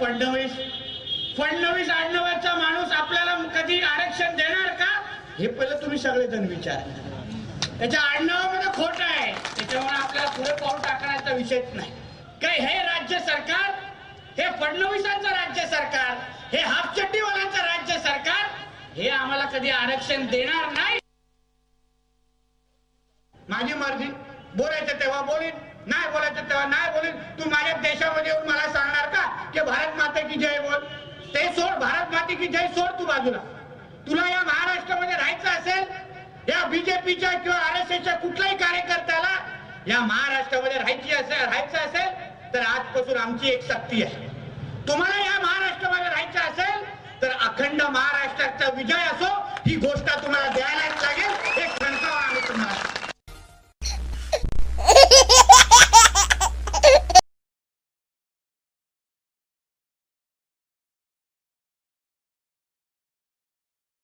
फडणवीस आडनावाचा माणूस आपल्याला कधी आरक्षण देणार का हे पहिलं तुम्ही सगळेजण विचारा। त्याच्या आडनावामध्ये खोट आहे, त्याच्यामुळे आपल्याला पुढे पाऊल टाकण्याचा विषयच नाही। काय हे राज्य सरकार, हे फडणवीसांचं राज्य सरकार, हे हाफचड्डीवाल्यांचं राज्य सरकार हे आम्हाला कधी आरक्षण देणार नाही। माझी मर्जी, बोलायचं तेव्हा बोलीन, नाही बोलायचं तेव्हा नाही बोलीन। तू माझ्या देशामध्ये येऊन मला सांगणार का की भारत माता की जय बोल? ते सोड, भारत माता की जय सोड तू बाजूला। तुला या महाराष्ट्रामध्ये राहायचं असेल, या बीजेपीच्या किंवा आरएसएसच्या कुठल्याही कार्यकर्त्याला या महाराष्ट्रामध्ये राहायचं असेल तर आजपासून आमची एक सक्ती आहे। तुम्हाला या महाराष्ट्रामध्ये राहायचं असेल तर अखंड महाराष्ट्राचा विजय असो ही घोषणा तुम्हाला द्यायलाच लागेल।